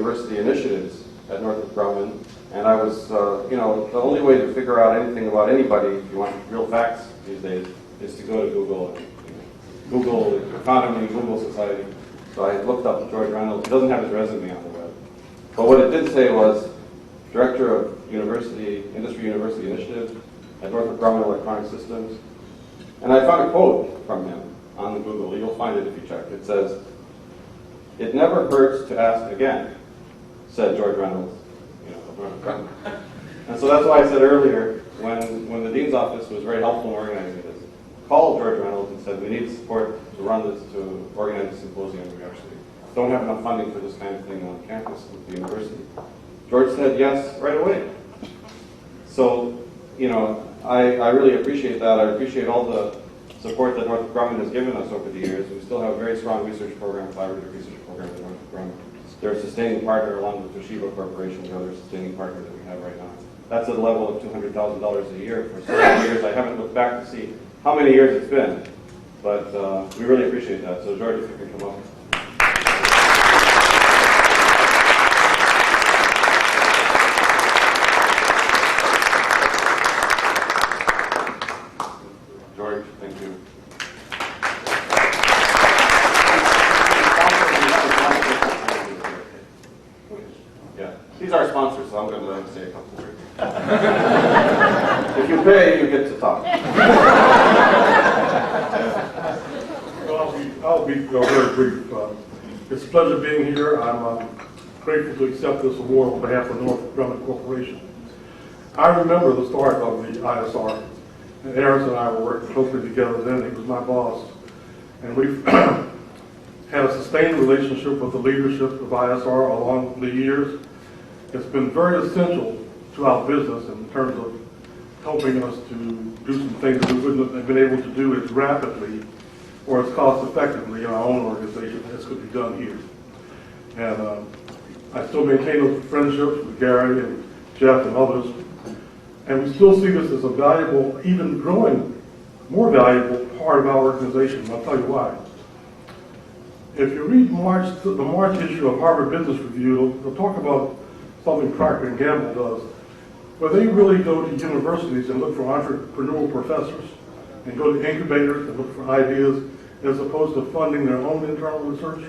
university initiatives at Northrop Grumman, and I was, the only way to figure out anything about anybody, if you want real facts these days, is to go to Google, and, Google economy, Google society. So I looked up George Reynolds. He doesn't have his resume on the web, but what it did say was Director of Industry University Initiative at Northrop Grumman Electronic Systems, and I found a quote from him on the Google. You'll find it if you check. It says, "It never hurts to ask again," said George Reynolds. And so that's why I said earlier, when the Dean's office was very helpful in organizing this, called George Reynolds and said, we need support to run this, to organize a symposium. We actually don't have enough funding for this kind of thing on campus at the university. George said yes right away. So, I really appreciate that. I appreciate all the support that Northrop Grumman has given us over the years. We still have a very strong research program, collaborative research program at Northrop Grumman. They're a sustaining partner along with Toshiba Corporation, the other sustaining partner that we have right now. That's at a level of $200,000 a year for several years. I haven't looked back to see how many years it's been, but we really appreciate that. So George, if you can come up. George, thank you. Yeah, he's our sponsor, so I'm going to let him say a couple words. If you pay, you get to talk. Well, I'll be very brief. It's a pleasure being here. I'm grateful to accept this award on behalf of Northrop Grumman Corporation. I remember the start of the ISR, and Aris and I were working closely together then. He was my boss, and we've had a sustained relationship with the leadership of ISR along the years. It's been very essential to our business in terms of helping us to do some things that we wouldn't have been able to do as rapidly or as cost effectively in our own organization as could be done here. And I still maintain those friendships with Gary and Jeff and others, and we still see this as a valuable, even growing, more valuable part of our organization, and I'll tell you why. If you read the March issue of Harvard Business Review, they'll talk about something Procter & Gamble does, where they really go to universities and look for entrepreneurial professors and go to incubators and look for ideas as opposed to funding their own internal research.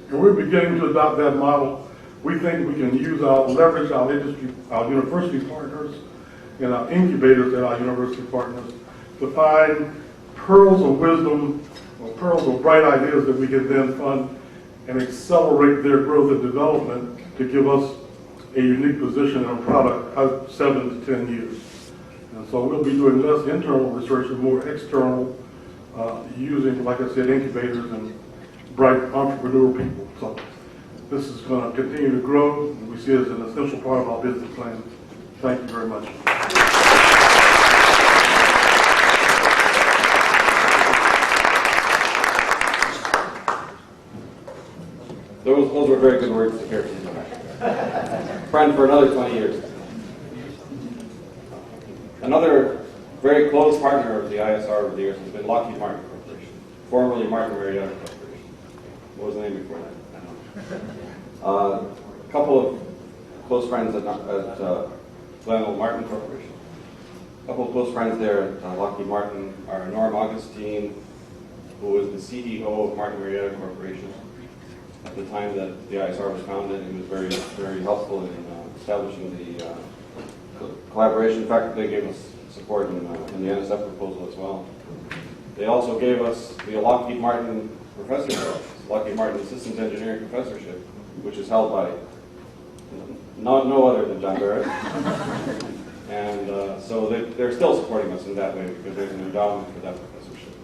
And we're beginning to adopt that model. We think we can leverage our industry, our university partners, and our incubators at our university partners to find pearls of wisdom or pearls of bright ideas that we can then fund and accelerate their growth and development to give us a unique position in a product out 7 to 10 years. And so we'll be doing less internal research and more external, using, like I said, incubators and bright entrepreneurial people. So this is going to continue to grow, and we see it as an essential part of our business plan. Thank you very much. Those were very good words to hear from you. Friend for another 20 years. Another very close partner of the ISR over the years has been Lockheed Martin Corporation, formerly Martin Marietta Corporation. What was the name before that? I don't know. A couple of close friends at Glenville Martin Corporation. A couple of close friends there at Lockheed Martin are Norm Augustine, who was the CEO of Martin Marietta Corporation at the time that the ISR was founded. He was very, very helpful in establishing the collaboration. In fact, they gave us support in the NSF proposal as well. They also gave us the Lockheed Martin professorship, Lockheed Martin Systems Engineering Professorship, which is held by no other than John Barrett. And so they're still supporting us in that way because there's an endowment for that professorship.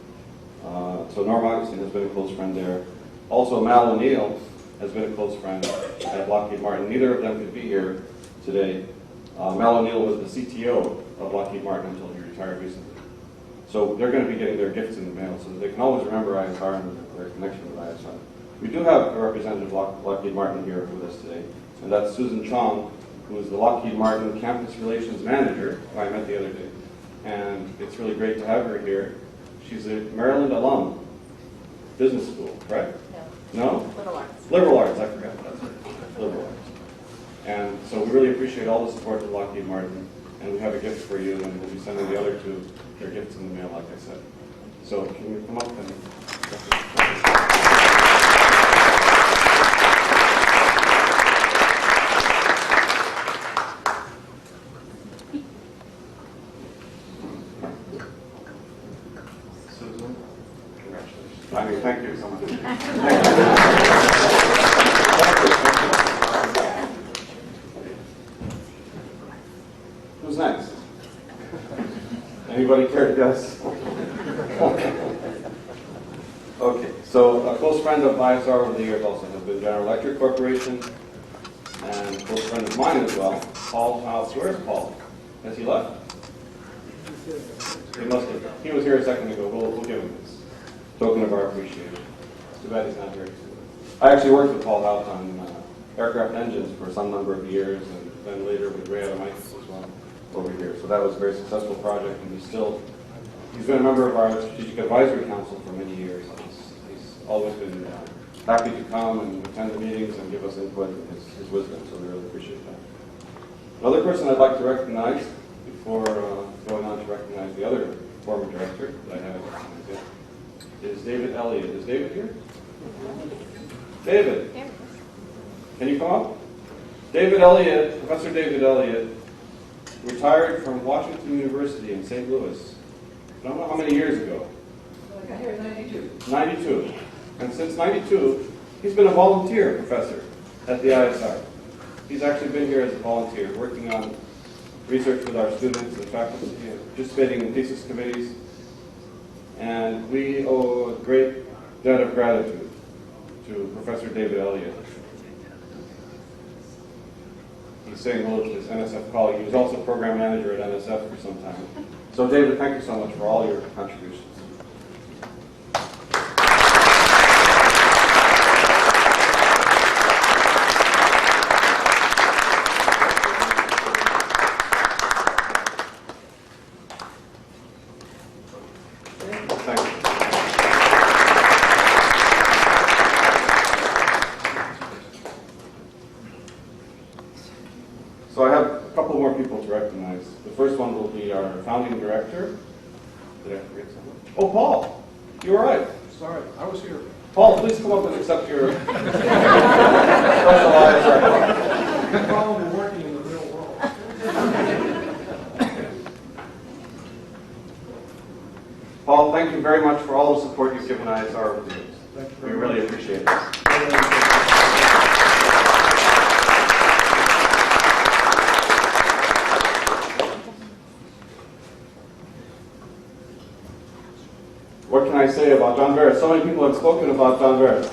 So Norm Augustine has been a close friend there. Also, Mal O'Neill has been a close friend at Lockheed Martin. Neither of them could be here today. Mal O'Neill was the CTO of Lockheed Martin until he retired recently. So they're going to be getting their gifts in the mail so that they can always remember ISR and their connection with ISR. We do have a representative of Lockheed Martin here with us today, and that's Susan Chong, who is the Lockheed Martin Campus Relations Manager, who I met the other day. And it's really great to have her here. She's a Maryland alum, business school, correct? No? No? Liberal arts. Liberal arts, I forgot. That's right. appreciate all the support of Lockheed Martin, and we have a gift for you, and we'll be sending the other two their gifts in the mail, like I said. So can you come up and... Susan, congratulations. I mean, thank you so much. Thank you. Who's next? Anybody care to guess? Okay, so a close friend of ISR over the years also has been General Electric Corporation, and a close friend of mine as well, Paul House. Where's Paul? Has he left? He must have. He was here a second ago. We'll give him this token of our appreciation. It's too bad he's not here. I actually worked with Paul House on aircraft engines for some number of years, and then later with Ray Adamitis as well over here. So that was a very successful project, and he's been a member of our Strategic Advisory Council for many years. He's always been happy to come and attend the meetings and give us input and his wisdom, so we really appreciate that. Another person I'd like to recognize before going on to recognize the other former director that I haven't recognized yet is David Elliott. Is David here? David, can you come up? David Elliott, Professor David Elliott, retired from Washington University in St. Louis. I don't know how many years ago. I got here in 92. 92. And since 92, he's been a volunteer professor at the ISR. He's actually been here as a volunteer, working on research with our students and faculty, participating in thesis committees. And we owe a great debt of gratitude to Professor David Elliott. He's saying hello to his NSF colleague. He was also program manager at NSF for some time. So David, thank you so much for all your contributions. Thank you. So I have a couple more people to recognize. The first one will be our founding director. Did I forget someone? Oh, Paul! You all right? Sorry, I was here. Paul, please come up and accept your specialized record. No problem in working in the real world. Paul, thank you very much for all the support you've given ISR over the years. Thank you We very really much. appreciate this. What can I say about John Veris? So many people have spoken about John Veris.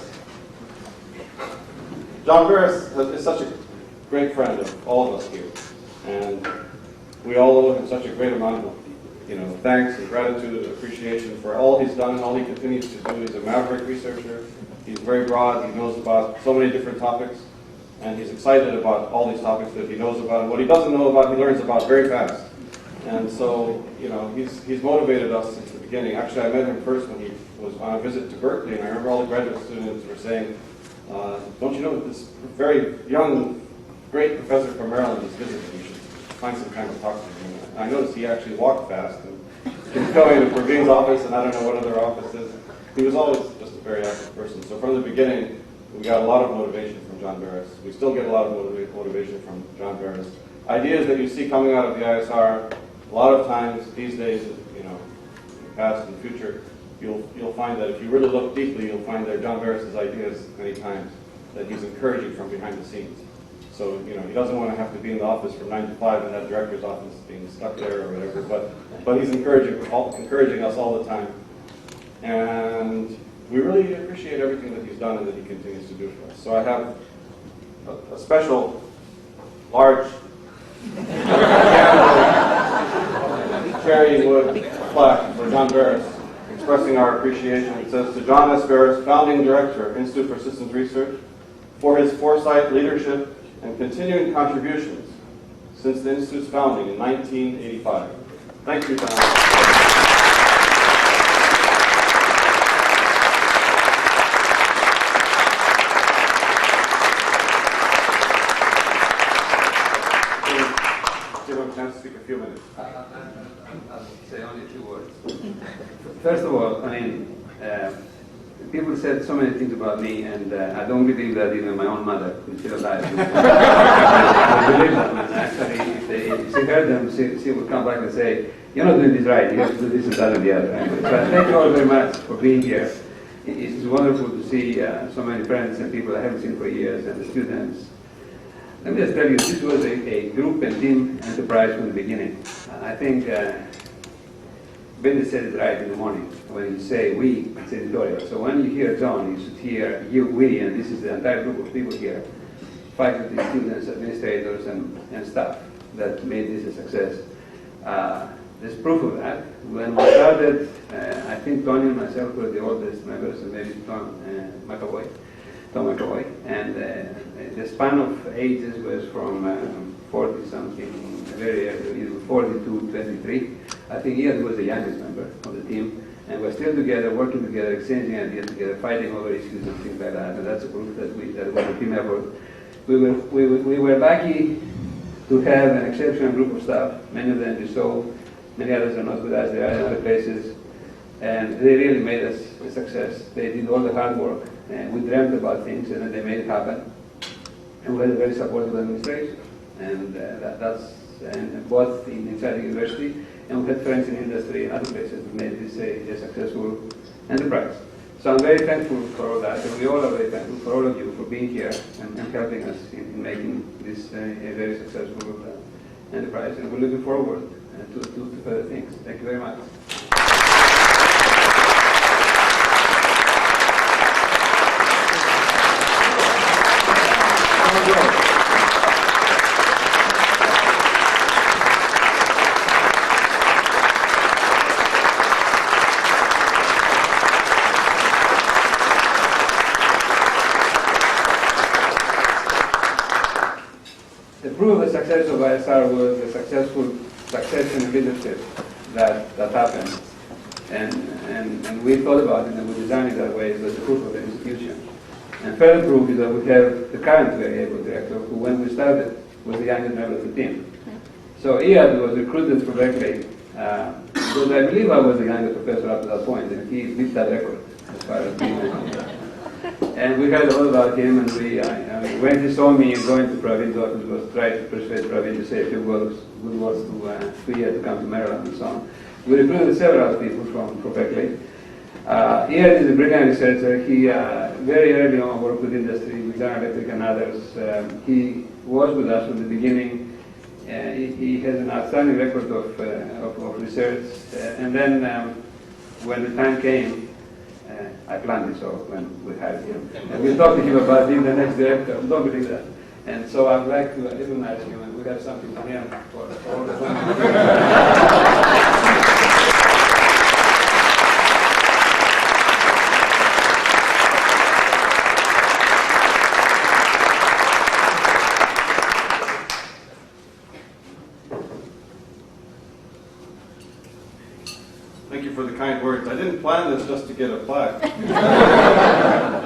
John Veris is such a great friend of all of us here, and we all owe him such a great amount of thanks and gratitude and appreciation for all he's done and all he continues to do. He's a maverick researcher. He's very broad. He knows about so many different topics, and he's excited about all these topics that he knows about. And what he doesn't know about, he learns about very fast. And so, he's motivated us since the beginning. Actually, I met him first when he was on a visit to Berkeley, and I remember all the graduate students were saying, don't you know that this very young, great professor from Maryland is visiting? You should find some time to talk to him. And I noticed he actually walked fast, and he's going to Pravin's office, and I don't know what other office is. He was always just a very active person. So from the beginning, we got a lot of motivation from John Veris. We still get a lot of motivation from John Veris. Ideas that you see coming out of the ISR, a lot of times these days, in the past and the future, you'll find that if you really look deeply, you'll find that John Veris' ideas many times that he's encouraging from behind the scenes. So, he doesn't want to have to be in the office from 9 to 5 and that director's office being stuck there or whatever, but he's encouraging us all the time. And we really appreciate everything that he's done and that he continues to do for us. So I have a special, large, cherry wood plaque for John Veris, expressing our appreciation. It says, to John S. Veris, founding director, Institute for Systems Research, for his foresight, leadership, and continuing contributions since the Institute's founding in 1985. Thank you, John. chance to speak a few minutes. I'll say only a few words. First of all, I mean, people said so many things about me, and I don't believe that even my own mother, who's still alive, would believe them. And actually, if she heard them, she would come back and say, "You're not doing this right. You have to do this and that and the other." Anyway, but thank you all very much for being here. It's wonderful to see so many friends and people I haven't seen for years, and the students. Let me just tell you, this was a group and team enterprise from the beginning. I think Benny said it right in the morning when you say we, it's editorial. So when you hear John, you should hear you, we, and this is the entire group of people here, faculty, students, administrators, and staff that made this a success. There's proof of that. When we started, I think Tony and myself were the oldest members, and maybe Tom McAvoy, and the span of ages was from 40-something, very early, 40 to 23. I think Ian was the youngest member of the team, and we're still together, working together, exchanging ideas together, fighting over issues and things like that, and that's a proof that was a team effort. We were lucky to have an exceptional group of staff. Many of them you saw, many others are not with us, they are in other places, and they really made us a success. They did all the hard work, and we dreamt about things, and then they made it happen. And we had a very supportive administration, and that's both inside the university, and we had friends in industry and other places that made this a successful enterprise. So I'm very thankful for all that, and we all are very thankful for all of you for being here and helping us in making this a very successful enterprise. And we're looking forward to further things. Thank you very much. The proof of the success of ISR was the successful succession in leadership that happened. And we thought about it and we designed it that way as the proof of the institution. And further proof is that we have the current very able director who, when we started, was the youngest member of the team. So Ian was recruited for Berkeley because I believe I was the youngest professor up to that point, and he beat that record as far as being And we heard a lot about him, and when he saw me going to Pravin's office, was trying to persuade Pravin to say a few good words to Ian to come to Maryland and so on. We recruited several people from Berkeley. Ian is a brilliant researcher. He very early on worked with industry, with General Electric and others. He was with us from the beginning. He has an outstanding record of research. And then when the time came, I planned it so when we hired him. And we talked to him about being the next director. Don't believe that. And so I'd like to recognize him, and we have something for him for all the time. Thank you for the kind words. I didn't plan this just to get a plaque.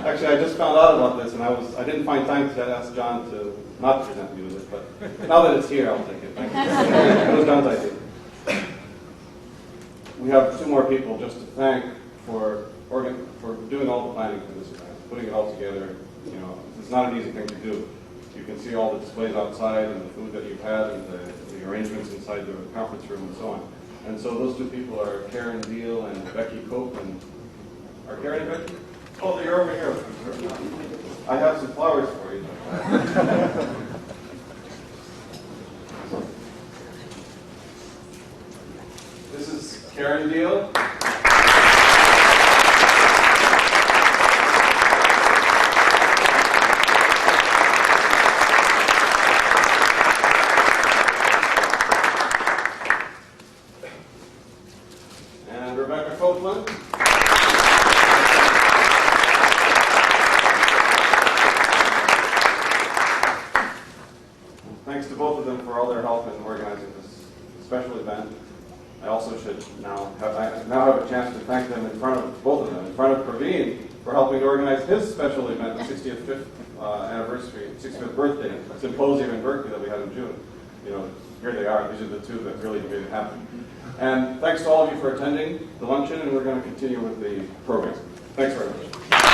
Actually, I just found out about this, and I didn't find time to ask John to not present me with it, but now that it's here, I'll take it. Thank you. It was John's idea. We have two more people just to thank for doing all the planning for this event, putting it all together. You know, it's not an easy thing to do. You can see all the displays outside and the food that you've had and the arrangements inside the conference room and so on. And so those two people are Karen Deal and Becky Cope. And are Karen and Becky? Oh, they're over here. I have some flowers for you. This is Karen Deal. Thanks to both of them for all their help in organizing this special event. I also should now have a chance to thank them in front of both of them, in front of Pravin for helping to organize his special event, the 65th birthday symposium in Berkeley that we had in June. here they are. These are the two that really made it happen. And thanks to all of you for attending the luncheon, and we're going to continue with the program. Thanks very much.